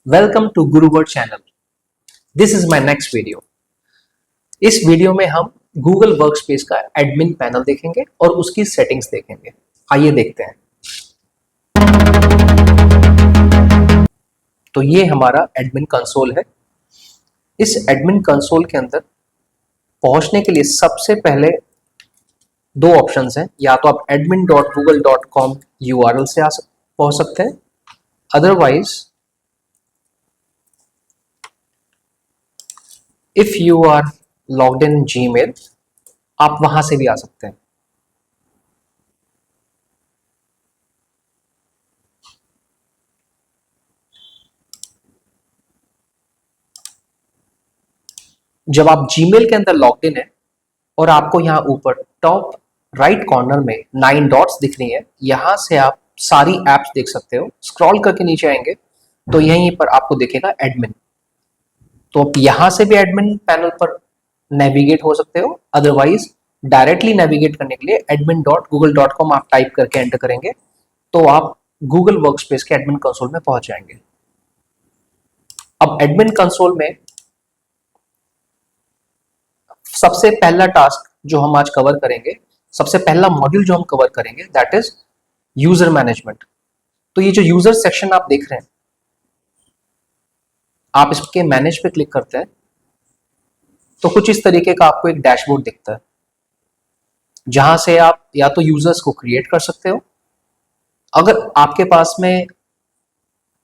Welcome to Guruvard channel. This is my next video. इस video में हम गूगल वर्कस्पेस का एडमिन पैनल देखेंगे और उसकी सेटिंग्स देखेंगे। आइए देखते हैं। तो ये हमारा एडमिन कंसोल है। इस एडमिन कंसोल के अंदर पहुंचने के लिए सबसे पहले दो ऑप्शंस हैं। या तो आप admin.google.com URL से पहुंच सकते हैं, otherwise if you are logged in Gmail आप वहां से भी आ सकते हैं। जब आप जीमेल के अंदर लॉग्ड इन है और आपको यहाँ ऊपर टॉप राइट कॉर्नर में 9 डॉट्स दिख रही है, यहां से आप सारी एप्स देख सकते हो। स्क्रॉल करके नीचे आएंगे तो यहीं पर आपको दिखेगा एडमिन। तो आप यहां से भी एडमिन पैनल पर नेविगेट हो सकते हो, अदरवाइज डायरेक्टली नेविगेट करने के लिए admin.google.com आप टाइप करके एंटर करेंगे तो आप गूगल वर्कस्पेस के एडमिन कंसोल में पहुंच जाएंगे। अब एडमिन कंसोल में सबसे पहला टास्क जो हम आज कवर करेंगे, सबसे पहला मॉड्यूल जो हम कवर करेंगे, दैट इज यूजर मैनेजमेंट। तो ये जो यूजर सेक्शन आप देख रहे हैं, आप इसके मैनेज पे क्लिक करते हैं तो कुछ इस तरीके का आपको एक डैशबोर्ड दिखता है, जहां से आप या तो यूजर्स को क्रिएट कर सकते हो। अगर आपके पास में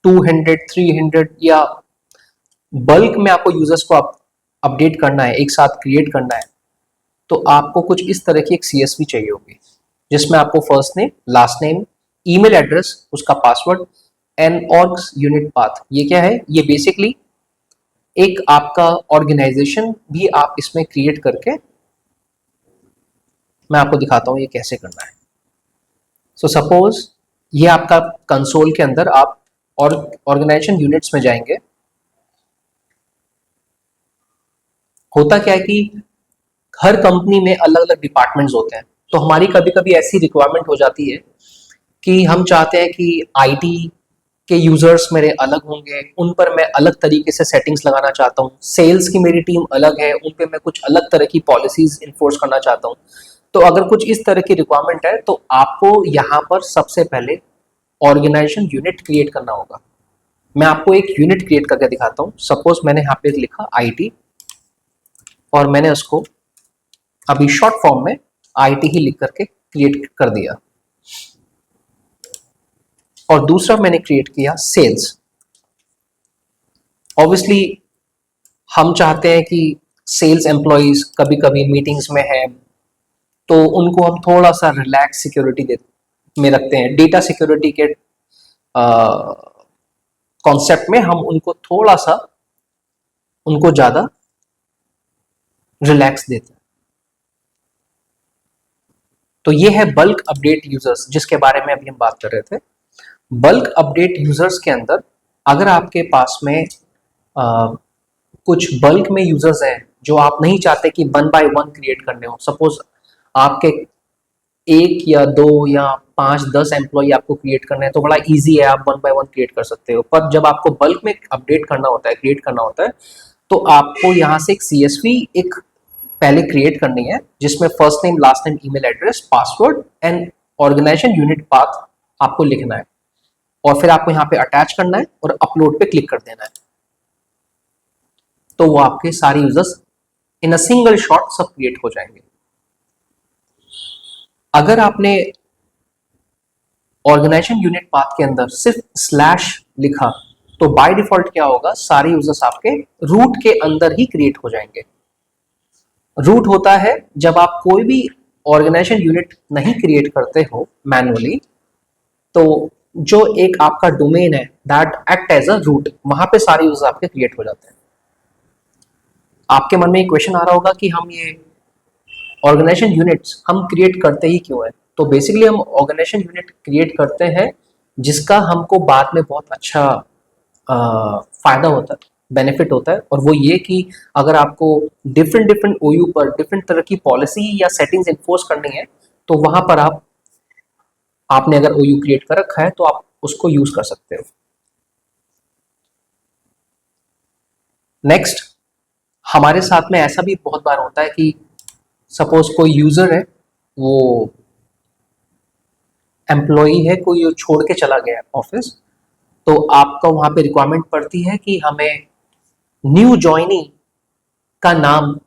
200 300 या बल्क में आपको यूजर्स को अपडेट करना है, एक साथ क्रिएट करना है, तो आपको कुछ इस तरह की एक CSV चाहिए होगी, जिसमें आपको first name, last name, email address, उसका password and orgs unit path. ये क्या है? ये बेसिकली एक आपका ऑर्गेनाइजेशन भी आप इसमें क्रिएट करके, मैं आपको दिखाता हूं ये कैसे करना है। सो सपोज ये आपका कंसोल के अंदर आप ऑर्गेनाइजेशन यूनिट्स में जाएंगे। होता क्या है कि हर कंपनी में अलग अलग डिपार्टमेंट्स होते हैं, तो हमारी कभी कभी ऐसी रिक्वायरमेंट हो जाती है कि हम चाहते हैं कि IT के यूजर्स मेरे अलग होंगे, उन पर मैं अलग तरीके से सेटिंग्स लगाना चाहता हूँ। सेल्स की मेरी टीम अलग है, उन पे मैं कुछ अलग तरह की पॉलिसीज इन्फोर्स करना चाहता हूँ। तो अगर कुछ इस तरह की रिक्वायरमेंट है तो आपको यहाँ पर सबसे पहले ऑर्गेनाइजेशन यूनिट क्रिएट करना होगा। मैं आपको एक यूनिट क्रिएट करके दिखाता हूँ। सपोज मैंने यहाँ पे लिखा IT और मैंने उसको अभी शॉर्ट फॉर्म में IT ही लिख करके क्रिएट कर दिया। और दूसरा मैंने क्रिएट किया सेल्स। ऑब्वियसली हम चाहते हैं कि सेल्स एम्प्लॉइज कभी कभी मीटिंग्स में है, तो उनको हम थोड़ा सा रिलैक्स सिक्योरिटी में रखते हैं। डेटा सिक्योरिटी के कॉन्सेप्ट में हम उनको थोड़ा सा उनको ज्यादा रिलैक्स देते हैं। तो ये है बल्क अपडेट यूजर्स, जिसके बारे में अभी हम बात कर रहे थे। बल्क अपडेट यूजर्स के अंदर अगर आपके पास में कुछ बल्क में यूजर्स हैं जो आप नहीं चाहते कि 1 बाय 1 क्रिएट करने हो, सपोज आपके 1 या 2 या 5-10 एम्प्लॉय आपको क्रिएट करना है, तो बड़ा इजी है, आप 1 बाय 1 क्रिएट कर सकते हो। पर जब आपको बल्क में अपडेट करना होता है, क्रिएट करना होता है, तो आपको यहाँ से एक CSV एक पहले क्रिएट करनी है, जिसमें first name, last name, email address, password and organisation unit path आपको लिखना है। और फिर आपको यहाँ पे अटैच करना है और अपलोड पे क्लिक कर देना है। तो वो आपके सारे users in a single shot सब क्रिएट हो जाएंगे। अगर आपने ऑर्गेनाइजेशन यूनिट पाथ के अंदर सिर्फ स्लैश लिखा, तो बाय डिफॉल्ट क्या होगा, सारे यूजर्स आपके रूट के अंदर ही क्रिएट हो जाएंगे। रूट होता है जब आप कोई भी ऑर्गेनाइजेशन यूनिट नहीं क्रिएट करते हो मैनुअली, तो जो एक आपका डोमेन है that act as a root, वहां पे सारे यूजर्स आपके क्रिएट हो जाते हैं। आपके मन में एक क्वेश्चन आ रहा होगा कि हम ये ऑर्गेनाइजेशन यूनिट्स हम क्रिएट करते ही क्यों है? तो बेसिकली हम ऑर्गेनाइजेशन यूनिट क्रिएट करते हैं जिसका हमको बाद में बहुत अच्छा फायदा होता है, बेनिफिट होता है। और वो ये कि अगर आपको डिफरेंट डिफरेंट OU पर डिफरेंट तरह की पॉलिसी या सेटिंग्स इन्फोर्स करनी है, तो वहां पर आपने अगर OU क्रिएट कर रखा है तो आप उसको यूज कर सकते हो। नेक्स्ट, हमारे साथ में ऐसा भी बहुत बार होता है कि सपोज कोई यूजर है, वो एम्प्लॉई है, कोई वो छोड़ के चला गया ऑफिस, तो आपका वहां पे रिक्वायरमेंट पड़ती है कि हमें न्यू जॉइनी का नाम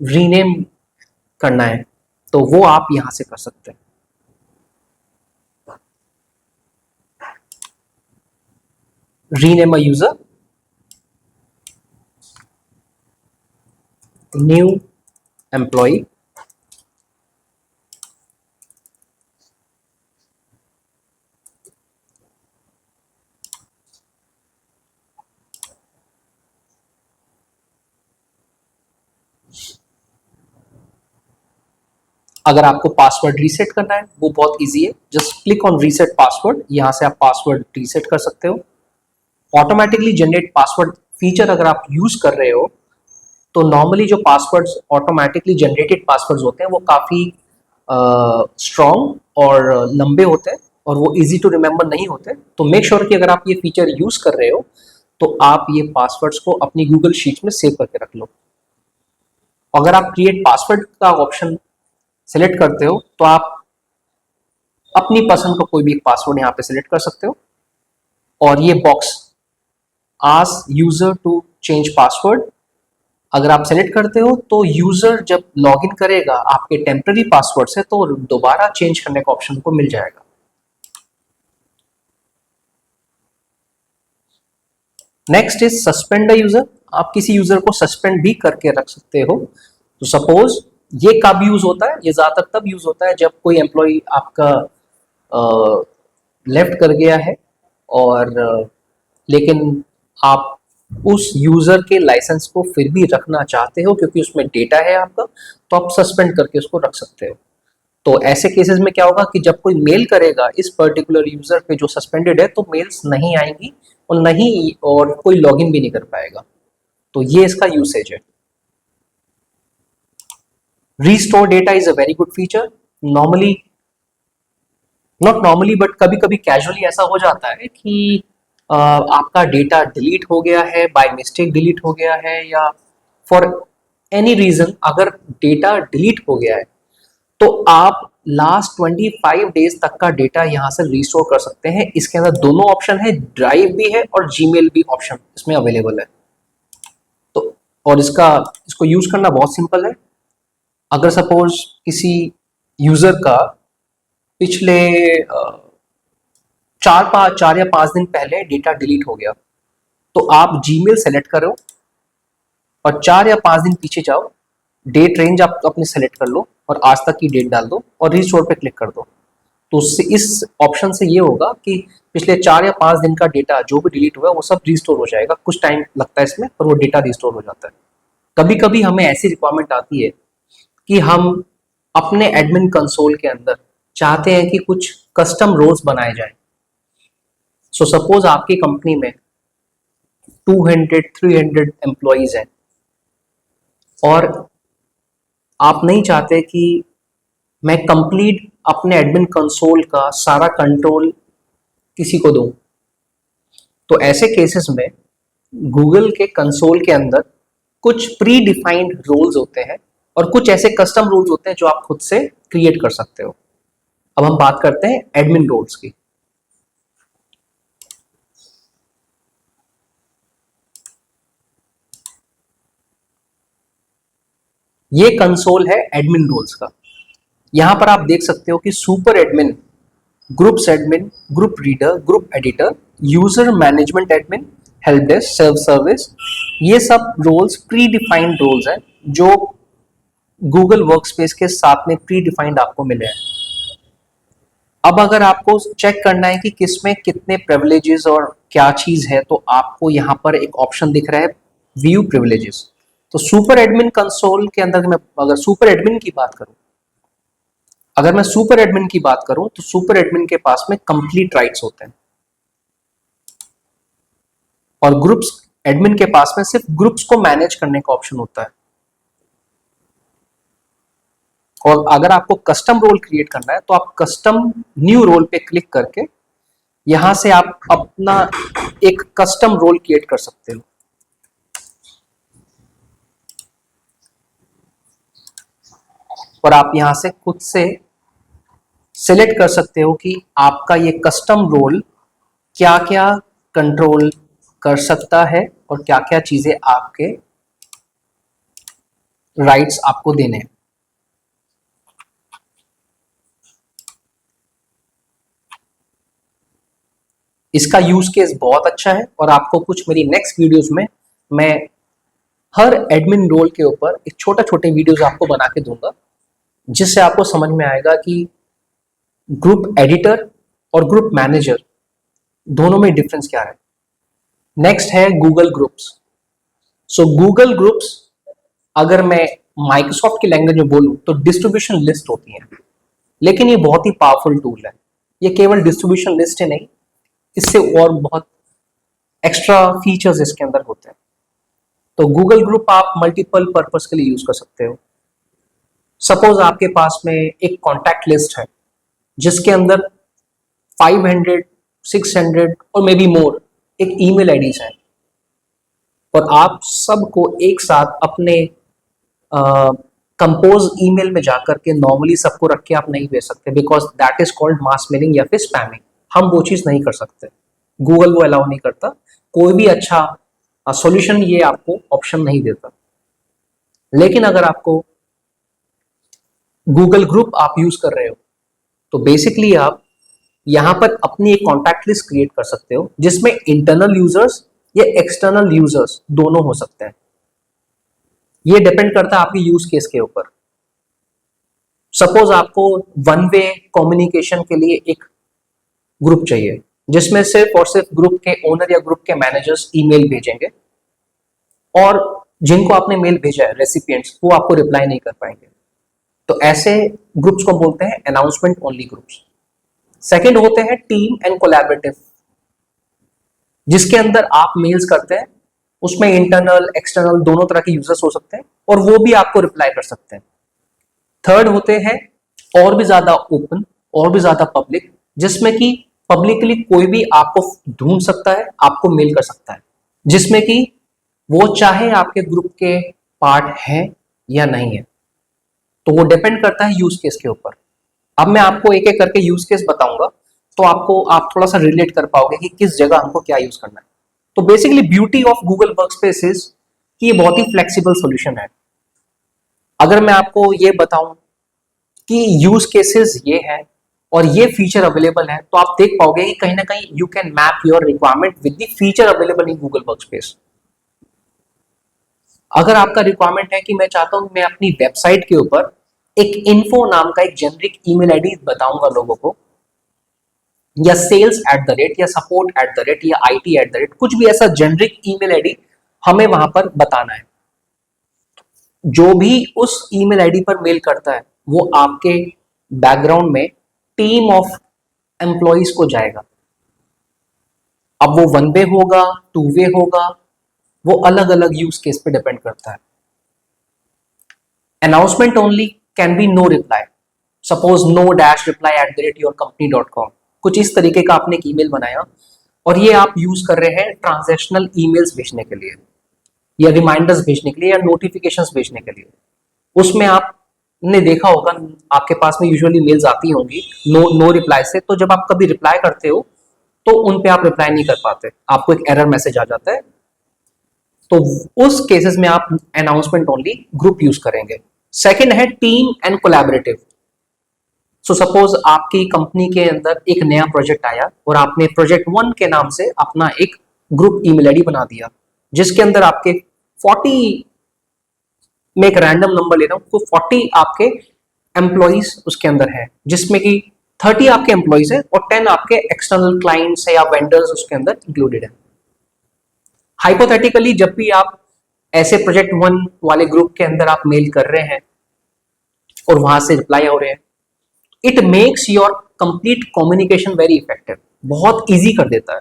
रीनेम करना है, तो वो आप यहां से कर सकते हैं। Rename a user, new employee, अगर आपको पासवर्ड रीसेट करना है वो बहुत इजी है, just click on reset password, यहां से आप पासवर्ड रीसेट कर सकते हो। ऑटोमेटिकली जनरेट पासवर्ड फीचर अगर आप यूज कर रहे हो, तो नॉर्मली जो पासवर्ड्स ऑटोमेटिकली जनरेटेड पासवर्ड्स होते हैं वो काफी स्ट्रॉन्ग और लंबे होते हैं और वो इजी टू रिमेंबर नहीं होते। तो मेक श्योर कि अगर आप ये फीचर यूज कर रहे हो तो आप ये पासवर्ड्स को अपनी गूगल शीट में सेव करके रख लो। अगर आप क्रिएट पासवर्ड का ऑप्शन सेलेक्ट करते हो तो आप अपनी पसंद का कोई भी एक पासवर्ड यहाँ पे सिलेक्ट कर सकते हो, और ये box ask user to change password अगर आप सेलेक्ट करते हो तो यूजर जब लॉगिन करेगा आपके टेम्पररी पासवर्ड से तो दोबारा चेंज करने का ऑप्शन को मिल जाएगा। Next is suspend the user, आप किसी यूजर को सस्पेंड भी करके रख सकते हो। तो सपोज ये कब यूज होता है, ये ज्यादातर तब यूज होता है जब कोई एम्प्लॉय आपका लेफ्ट कर गया है और लेकिन आप उस यूजर के लाइसेंस को फिर भी रखना चाहते हो क्योंकि उसमें डेटा है आपका, तो आप सस्पेंड करके उसको रख सकते हो। तो ऐसे केसेस में क्या होगा कि जब कोई मेल करेगा इस पर्टिकुलर यूजर पे जो सस्पेंडेड है, तो मेल्स नहीं आएंगी और कोई लॉगिन भी नहीं कर पाएगा। तो ये इसका यूसेज है। Restore data is a very good feature. Normally, not normally but कभी कभी कैजुअली ऐसा हो जाता है कि आपका डेटा डिलीट हो गया है, बाय मिस्टेक डिलीट हो गया है, या फॉर एनी रीजन अगर डेटा डिलीट हो गया है तो आप लास्ट 25 डेज तक का डेटा यहां से रिस्टोर कर सकते हैं। इसके अंदर दोनों ऑप्शन है, ड्राइव भी है और जीमेल भी ऑप्शन इसमें अवेलेबल है। तो और इसको यूज करना बहुत सिंपल है। अगर सपोज किसी यूजर का पिछले 4 या 5 दिन पहले डेटा डिलीट हो गया, तो आप जीमेल सेलेक्ट करो और 4 या 5 दिन पीछे जाओ, डेट रेंज आप अपने सेलेक्ट कर लो और आज तक की डेट डाल दो और रिस्टोर पे क्लिक कर दो। तो इस ऑप्शन से ये होगा कि पिछले 4 या 5 दिन का डेटा जो भी डिलीट हुआ है वो सब रिस्टोर हो जाएगा। कुछ टाइम लगता है इसमें, पर वो डेटा रिस्टोर हो जाता है। कभी कभी हमें ऐसी रिक्वायरमेंट आती है कि हम अपने एडमिन कंसोल के अंदर चाहते हैं कि कुछ कस्टम रोल्स बनाए जाएं। सो सपोज आपकी कंपनी में 200-300 एम्प्लॉइज हैं और आप नहीं चाहते कि मैं कंप्लीट अपने एडमिन कंसोल का सारा कंट्रोल किसी को दूं, तो ऐसे केसेस में गूगल के कंसोल के अंदर कुछ प्री डिफाइंड रोल्स होते हैं और कुछ ऐसे कस्टम रोल्स होते हैं जो आप खुद से क्रिएट कर सकते हो। अब हम बात करते हैं एडमिन रोल्स की। ये कंसोल है एडमिन रोल्स का। यहां पर आप देख सकते हो कि super admin, groups admin, group reader, group editor, user management admin, help desk, self service, ये सब रोल्स प्री डिफाइंड रोल्स हैं जो गूगल वर्कस्पेस के साथ में प्री डिफाइंड आपको मिले हैं। अब अगर आपको चेक करना है कि किसमें कितने प्रिविलेजेस और क्या चीज है, तो आपको यहां पर एक ऑप्शन दिख रहा है, व्यू प्रिविलेजेस। तो सुपर एडमिन कंसोल के अंदर मैं अगर सुपर एडमिन की बात करूं, तो सुपर एडमिन के पास में कंप्लीट राइट्स होते हैं और ग्रुप्स एडमिन के पास में सिर्फ ग्रुप्स को मैनेज करने का ऑप्शन होता है। और अगर आपको कस्टम रोल क्रिएट करना है तो आप कस्टम न्यू रोल पे क्लिक करके यहां से आप अपना एक कस्टम रोल क्रिएट कर सकते हो। और आप यहां से खुद से सिलेक्ट कर सकते हो कि आपका ये कस्टम रोल क्या क्या कंट्रोल कर सकता है और क्या क्या चीजें आपके राइट्स आपको देने हैं। इसका यूज केस बहुत अच्छा है और आपको कुछ मेरी नेक्स्ट वीडियोस में मैं हर एडमिन रोल के ऊपर एक छोटा छोटे वीडियोस आपको बना के दूंगा, जिससे आपको समझ में आएगा कि ग्रुप एडिटर और ग्रुप मैनेजर दोनों में डिफरेंस क्या है। नेक्स्ट है गूगल ग्रुप्स। सो गूगल ग्रुप्स, अगर मैं माइक्रोसॉफ्ट की लैंग्वेज में बोलूं तो डिस्ट्रीब्यूशन लिस्ट होती है, लेकिन ये बहुत ही पावरफुल टूल है। ये केवल डिस्ट्रीब्यूशन लिस्ट है नहीं, इससे और बहुत एक्स्ट्रा फीचर्स इसके अंदर होते हैं। तो गूगल ग्रुप आप मल्टीपल पर्पस के लिए यूज कर सकते हो। सपोज आपके पास में एक कॉन्टैक्ट लिस्ट है जिसके अंदर 500, 600 और मे बी मोर एक ईमेल आईडीज है, और आप सबको एक साथ अपने कंपोज ईमेल में जाकर के नॉर्मली सबको रख के आप नहीं भेज सकते, because that is called mass mailing या फिर स्पैमिंग। हम वो चीज नहीं कर सकते, गूगल वो अलाउ नहीं करता। कोई भी अच्छा सॉल्यूशन ये आपको ऑप्शन नहीं देता। लेकिन अगर आपको गूगल ग्रुप आप यूज कर रहे हो तो बेसिकली आप यहां पर अपनी एक कॉन्टैक्ट लिस्ट क्रिएट कर सकते हो, जिसमें इंटरनल यूजर्स या एक्सटर्नल यूजर्स दोनों हो सकते हैं। ये डिपेंड करता है आपकी यूज केस के ऊपर। सपोज आपको वन वे कम्युनिकेशन के लिए एक ग्रुप चाहिए जिसमें सिर्फ और सिर्फ ग्रुप के ओनर या ग्रुप के मैनेजर्स ईमेल भेजेंगे, और जिनको आपने मेल भेजा है रेसिपिएंट्स वो आपको रिप्लाई नहीं कर पाएंगे। तो ऐसे ग्रुप्स को बोलते हैं अनाउंसमेंट ओनली ग्रुप्स। सेकंड होते हैं टीम एंड कोलैबोरेटिव, जिसके अंदर आप मेल्स करते हैं, उसमें इंटरनल एक्सटर्नल दोनों तरह के यूजर्स हो सकते हैं और वो भी आपको रिप्लाई कर सकते हैं। थर्ड होते हैं और भी ज्यादा ओपन और भी ज्यादा पब्लिक, जिसमें कि पब्लिकली कोई भी आपको ढूंढ सकता है, आपको मेल कर सकता है, जिसमें कि वो चाहे आपके ग्रुप के पार्ट है या नहीं है। तो वो डिपेंड करता है यूज केस के ऊपर। अब मैं आपको एक एक करके यूज केस बताऊंगा, तो आप थोड़ा सा रिलेट कर पाओगे कि किस जगह हमको क्या यूज करना है। तो basically beauty of Google workspace is कि ये बहुत ही फ्लेक्सिबल सॉल्यूशन है। अगर मैं आपको ये बताऊं कि यूज केसेस ये है और ये फीचर अवेलेबल है, तो आप देख पाओगे कि कहीं ना कहीं you can map your requirement with the feature available in Google workspace. अगर आपका रिक्वायरमेंट है कि मैं चाहता हूं मैं अपनी वेबसाइट के ऊपर एक इन्फो नाम का एक जेनरिक ईमेल आईडी बताऊंगा लोगों को, या सेल्स एट द रेट या सपोर्ट एट द रेट या IT एट द रेट, कुछ भी ऐसा जेनरिक ईमेल आईडी हमें वहां पर बताना है। जो भी उस ईमेल आईडी पर मेल करता है वो आपके बैकग्राउंड में टीम ऑफ एम्प्लॉइज को जाएगा। अब वो वन वे होगा, टू वे होगा, वो अलग अलग यूज केस पे डिपेंड करता है। Announcement only can be no reply, suppose no dash reply at the rate your company .com, कुछ इस तरीके का आपने एक ईमेल बनाया और ये आप यूज कर रहे हैं ट्रांजैक्शनल ईमेल्स भेजने के लिए या रिमाइंडर्स भेजने के लिए या नोटिफिकेशंस भेजने के लिए। उसमें आपने देखा होगा आपके पास में यूजुअली मेल्स आती होंगी नो रिप्लाई से, तो जब आप कभी रिप्लाई करते हो तो उन पे आप रिप्लाई नहीं कर पाते, आपको एक एरर मैसेज आ जाता है। तो उस केसेस में आप अनाउंसमेंट ओनली ग्रुप यूज करेंगे। सेकंड है team and collaborative. So suppose आपकी कंपनी के अंदर एक नया प्रोजेक्ट आया और आपने प्रोजेक्ट 1 के नाम से अपना एक ग्रुप ईमेल आईडी बना दिया, जिसके अंदर आपके 40, मैं एक रैंडम नंबर ले रहा हूं, तो 40 आपके एम्प्लॉइज उसके अंदर है, जिसमें कि 30 आपके एम्प्लॉइज है और 10 आपके एक्सटर्नल क्लाइंट्स है या वेंडर्स उसके अंदर इंक्लूडेड है। हाइपोथेटिकली जब भी आप ऐसे प्रोजेक्ट 1 वाले ग्रुप के अंदर आप मेल कर रहे हैं और वहां से रिप्लाई हो रहे हैं, it makes your complete communication very effective, बहुत इजी कर देता है।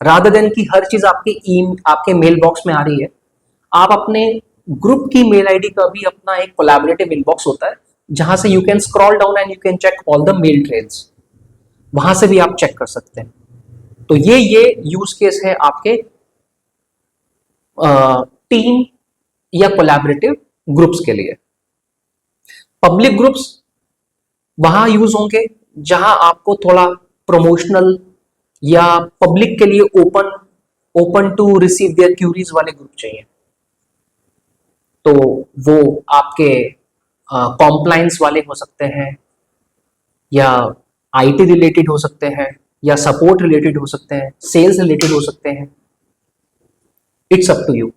रादर देन कि हर चीज आपके मेल बॉक्स में आ रही है, आप अपने ग्रुप की मेल आईडी का भी अपना एक कोलैबोरेटिव इनबॉक्स होता है, जहां से you can scroll down and you can check all the mail trails, वहां से भी आप चेक कर सकते हैं। तो ये यूज केस है आपके टीम या कोलैबोरेटिव ग्रुप्स के लिए। पब्लिक ग्रुप्स वहां यूज होंगे जहां आपको थोड़ा प्रमोशनल या पब्लिक के लिए open open to receive their queries वाले ग्रुप चाहिए। तो वो आपके कॉम्प्लायंस वाले हो सकते हैं, या आईटी रिलेटेड हो सकते हैं, या सपोर्ट रिलेटेड हो सकते हैं, सेल्स रिलेटेड हो सकते हैं। It's up to you.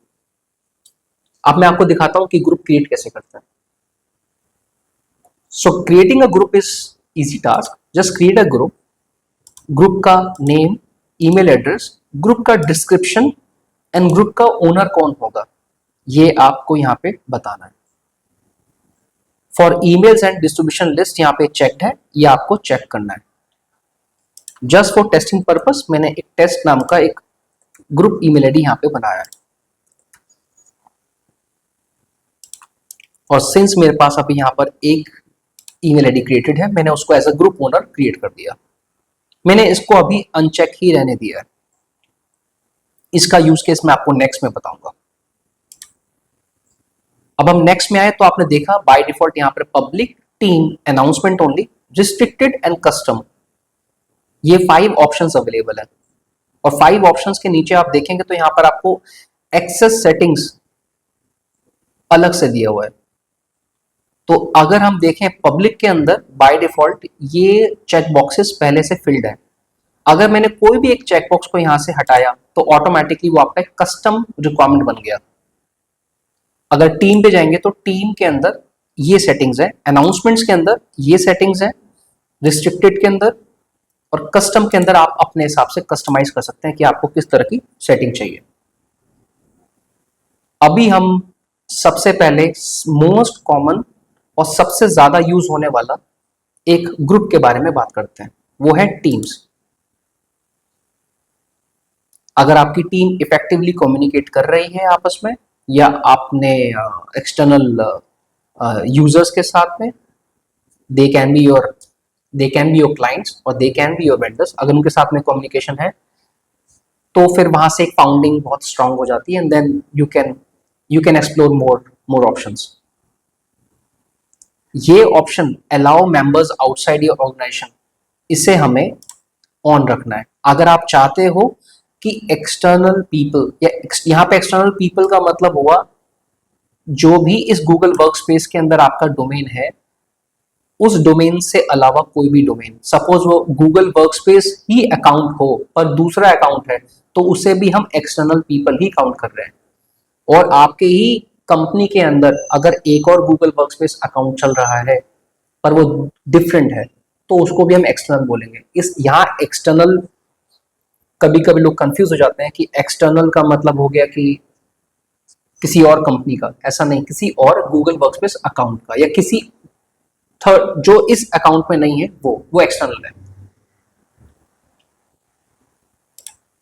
अब मैं आपको दिखाता हूं कि ग्रुप क्रिएट कैसे करते हैं। सो creating a group is easy task. Just create a group. Group का नेम, ईमेल एड्रेस, ग्रुप का डिस्क्रिप्शन एंड ग्रुप का ओनर कौन होगा, ये आपको यहां पे बताना है। For emails and distribution list यहाँ पे चेक्ड है, ये आपको चेक करना है। जस्ट फॉर टेस्टिंग पर्पस मैंने एक टेस्ट नाम का एक ग्रुप ईमेल आईडी यहाँ पे बनाया है, और सिंस मेरे पास अभी यहाँ पर एक ईमेल आईडी क्रिएटेड है, मैंने उसको as a group owner create कर दिया। मैंने इसको अभी अनचेक ही रहने दिया है। इसका यूज केस मैं आपको नेक्स्ट में बताऊंगा। अब हम नेक्स्ट में आए तो आपने देखा बाय डिफॉल्ट यहाँ पर public, team, announcement only, restricted and custom, ये 5 ऑप्शंस अवेलेबल है। और 5 ऑप्शंस के नीचे आप देखेंगे तो यहाँ पर आपको एक्सेस सेटिंग्स अलग से दिया हुआ है। तो अगर हम देखें पब्लिक के अंदर बाय डिफॉल्ट ये चेक बॉक्सेस पहले से फिल्ड है। अगर मैंने कोई भी एक चेकबॉक्स को यहां से हटाया तो ऑटोमेटिकली वो आपका एक कस्टम रिक्वायरमेंट बन गया। अगर टीम पे जाएंगे तो टीम के अंदर ये सेटिंग्स है, अनाउंसमेंट्स के अंदर ये सेटिंग्स है, रिस्ट्रिक्टेड के अंदर, और कस्टम के अंदर आप अपने हिसाब से कस्टमाइज कर सकते हैं कि आपको किस तरह की सेटिंग चाहिए। अभी हम सबसे पहले मोस्ट कॉमन और सबसे ज्यादा यूज होने वाला एक ग्रुप के बारे में बात करते हैं, वो है टीम्स। अगर आपकी टीम इफेक्टिवली कम्युनिकेट कर रही है आपस में, या आपने एक्सटर्नल यूजर्स के साथ में, they can be your clients और they can be your vendors, अगर उनके साथ में कम्युनिकेशन है तो फिर वहां से एक फाउंडिंग बहुत स्ट्रांग हो जाती है, and then you can explore more options. ये option allow members outside your organisation, इसे हमें ऑन रखना है। अगर आप चाहते हो कि एक्सटर्नल पीपल, या यहाँ पे एक्सटर्नल पीपल का मतलब हुआ जो भी इस गूगल वर्कस्पेस के अंदर आपका डोमेन है, उस डोमेन से अलावा कोई भी डोमेन, सपोज वो गूगल वर्कस्पेस ही अकाउंट हो पर दूसरा अकाउंट है, तो उसे भी हम एक्सटर्नल पीपल ही काउंट कर रहे हैं। और आपके ही कंपनी के अंदर अगर एक और गूगल वर्कस्पेस अकाउंट चल रहा है पर वो डिफरेंट है, तो उसको भी हम एक्सटर्नल बोलेंगे। इस यहाँ एक्सटर्नल, कभी कभी लोग कंफ्यूज हो जाते हैं कि एक्सटर्नल का मतलब हो गया कि किसी और कंपनी का, ऐसा नहीं, किसी और गूगल वर्कस्पेस अकाउंट का, या किसी थर्ड जो इस अकाउंट में नहीं है वो एक्सटर्नल है।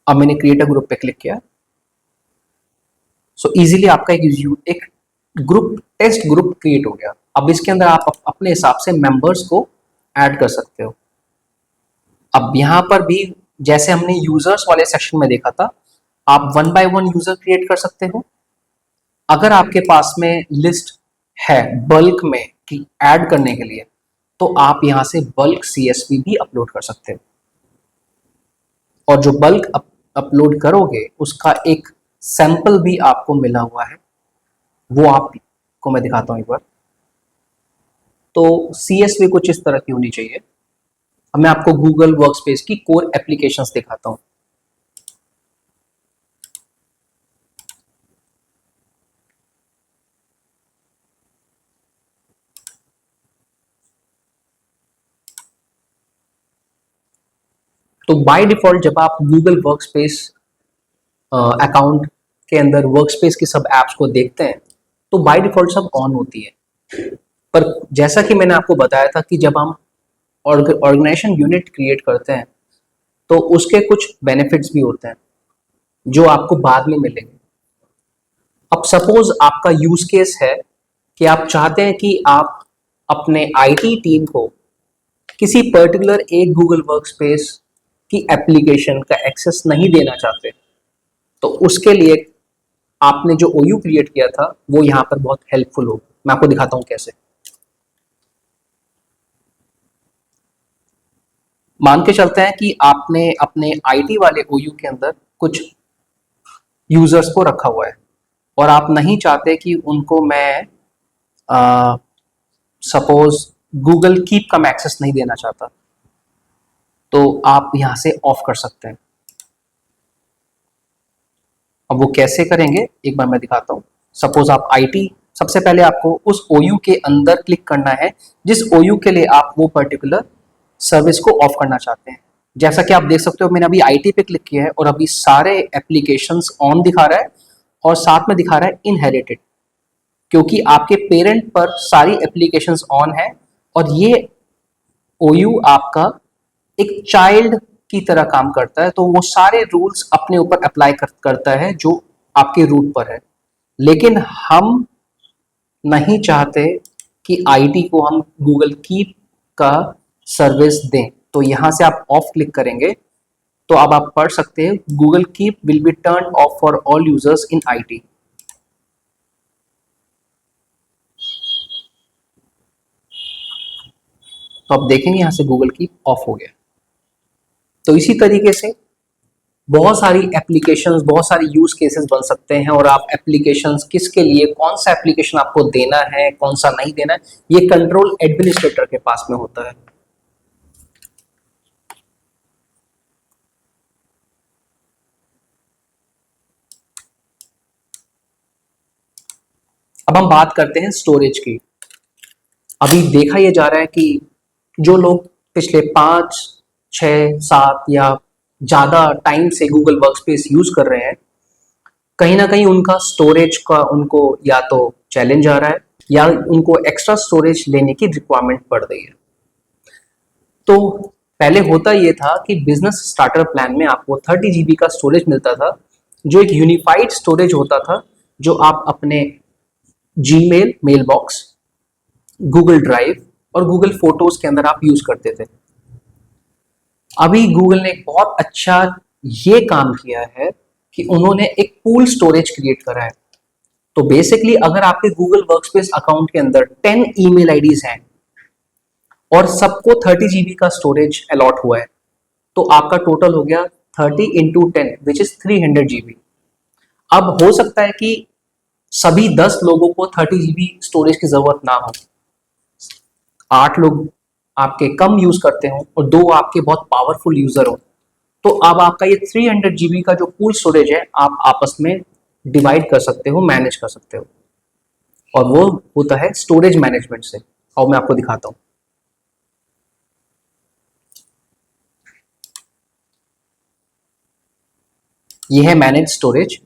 अब मैंने क्रिएट अ ग्रुप पे क्लिक किया, सो इजीली आपका एक ग्रुप, टेस्ट ग्रुप क्रिएट हो गया। अब इसके अंदर आप अपने हिसाब से मेंबर्स को ऐड कर सकते हो। अब यहां पर भी जैसे हमने यूजर्स वाले सेक्शन में देखा था, आप 1 बाय 1 यूजर क्रिएट कर सकते हो। अगर आपके पास में लिस्ट है बल्क में कि ऐड करने के लिए, तो आप यहां से बल्क सीएसवी भी अपलोड कर सकते हो। और जो बल्क अपलोड करोगे उसका एक सैंपल भी आपको मिला हुआ है, वो आपको मैं दिखाता हूं एक बार। तो सीएसवी कुछ इस तरह की होनी चाहिए। अब मैं आपको गूगल वर्कस्पेस की कोर एप्लीकेशंस दिखाता हूं। तो बाय डिफॉल्ट जब आप गूगल वर्कस्पेस अकाउंट के अंदर वर्कस्पेस की सब एप्स को देखते हैं तो बाय डिफॉल्ट सब ऑन होती है। पर जैसा कि मैंने आपको बताया था कि जब हम ऑर्गेनाइजेशन यूनिट क्रिएट करते हैं तो उसके कुछ बेनिफिट्स भी होते हैं जो आपको बाद में मिलेंगे। अब सपोज आपका यूज केस है कि आप चाहते हैं कि आप अपने आईटी टीम को किसी पर्टिकुलर एक गूगल वर्कस्पेस की एप्लीकेशन का एक्सेस नहीं देना चाहते, तो उसके लिए आपने जो ओयू क्रिएट किया था वो यहाँ पर बहुत हेल्पफुल होगा। मैं आपको दिखाता हूँ कैसे। मान के चलते हैं कि आपने अपने आईटी वाले ओयू के अंदर कुछ यूजर्स को रखा हुआ है और आप नहीं चाहते कि उनको मैं सपोज गूगल कीप का मैं एक्सेस नहीं देना चाहता, तो आप यहां से ऑफ कर सकते हैं। अब वो कैसे करेंगे एक बार मैं दिखाता हूं। सपोज आप आईटी, सबसे पहले आपको उस ओयू के अंदर क्लिक करना है जिस ओयू के लिए आप वो पर्टिकुलर सर्विस को ऑफ करना चाहते हैं। जैसा कि आप देख सकते हो मैंने अभी आईटी पे क्लिक किया है और अभी सारे एप्लीकेशंस ऑन दिखा रहा है और साथ में दिखा रहा है इनहेरिटेड, क्योंकि आपके पेरेंट पर सारी एप्लीकेशंस ऑन है और ये ओयू आपका एक चाइल्ड की तरह काम करता है, तो वो सारे रूल्स अपने ऊपर अप्लाई करता है जो आपके रूट पर है। लेकिन हम नहीं चाहते कि आईटी को हम गूगल कीप का सर्विस दें, तो यहां से आप ऑफ क्लिक करेंगे तो अब आप पढ़ सकते हैं Google keep will be turn off for all users in IT. तो आप देखेंगे यहां से गूगल कीप ऑफ हो गया। तो इसी तरीके से बहुत सारी एप्लीकेशंस, बहुत सारे यूज केसेस बन सकते हैं और आप एप्लीकेशंस किसके लिए, कौन सा एप्लीकेशन आपको देना है, कौन सा नहीं देना है, ये कंट्रोल एडमिनिस्ट्रेटर के पास में होता है। अब हम बात करते हैं स्टोरेज की। अभी देखा यह जा रहा है कि जो लोग पिछले 5, 6, 7 या ज्यादा टाइम से गूगल वर्कस्पेस यूज कर रहे हैं, कहीं ना कहीं उनका स्टोरेज का उनको या तो चैलेंज आ रहा है या उनको एक्स्ट्रा स्टोरेज लेने की रिक्वायरमेंट पड़ रही है। तो पहले होता यह था कि बिजनेस स्टार्टर प्लान में आपको 30 जीबी का स्टोरेज मिलता था, जो एक यूनिफाइड स्टोरेज होता था जो आप अपने Gmail, mail box, Google drive और गूगल फोटोज के अंदर आप यूज करते थे। अभी गूगल ने एक बहुत अच्छा ये काम किया है कि उन्होंने एक पूल स्टोरेज क्रिएट करा है। तो बेसिकली अगर आपके गूगल वर्कस्पेस अकाउंट के अंदर 10 ईमेल आईडीज हैं और सबको 30 जीबी का स्टोरेज अलॉट हुआ है, तो आपका टोटल हो गया 30 इंटू 10 विच इज 300 जीबी। अब हो सकता है कि सभी 10 लोगों को 30 जीबी स्टोरेज की जरूरत ना हो, 8 लोग आपके कम यूज करते हो और 2 आपके बहुत पावरफुल यूजर हो, तो अब आपका ये 300 जीबी का जो पूल स्टोरेज है आप आपस में डिवाइड कर सकते हो, मैनेज कर सकते हो, और वो होता है स्टोरेज मैनेजमेंट से। और मैं आपको दिखाता हूं। ये है मैनेज स्टोरेज।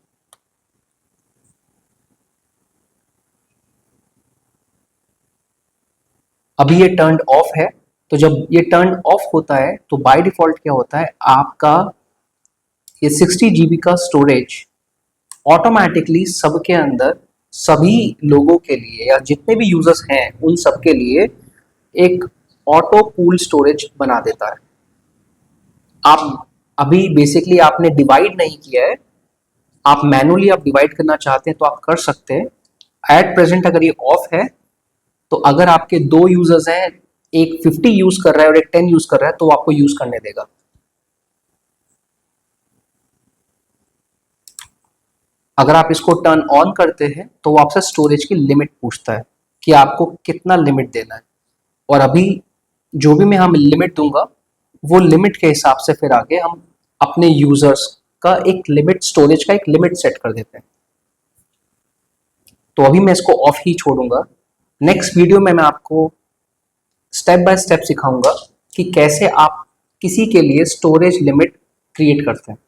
अभी ये टर्न ऑफ है, तो जब ये टर्न ऑफ होता है तो बाय डिफॉल्ट क्या होता है, आपका ये 60 जीबी का स्टोरेज ऑटोमेटिकली सबके अंदर, सभी लोगों के लिए या जितने भी यूजर्स हैं उन सब के लिए एक ऑटो पूल स्टोरेज बना देता है। आप अभी बेसिकली आपने डिवाइड नहीं किया है, आप मैनुअली आप डिवाइड करना चाहते हैं तो आप कर सकते हैं। एट प्रेजेंट अगर ये ऑफ है तो अगर आपके 2 यूजर्स हैं, एक 50 यूज कर रहा है और एक 10 यूज कर रहा है, तो वो आपको यूज करने देगा। अगर आप इसको टर्न ऑन करते हैं तो वो आपसे स्टोरेज की लिमिट पूछता है कि आपको कितना लिमिट देना है, और अभी जो भी मैं हम लिमिट दूंगा वो लिमिट के हिसाब से फिर आगे हम अपने यूजर्स का एक लिमिट, स्टोरेज का एक लिमिट सेट कर देते हैं। तो अभी मैं इसको ऑफ ही छोड़ूंगा। नेक्स्ट वीडियो में मैं आपको स्टेप बाय स्टेप सिखाऊंगा कि कैसे आप किसी के लिए स्टोरेज लिमिट क्रिएट करते हैं।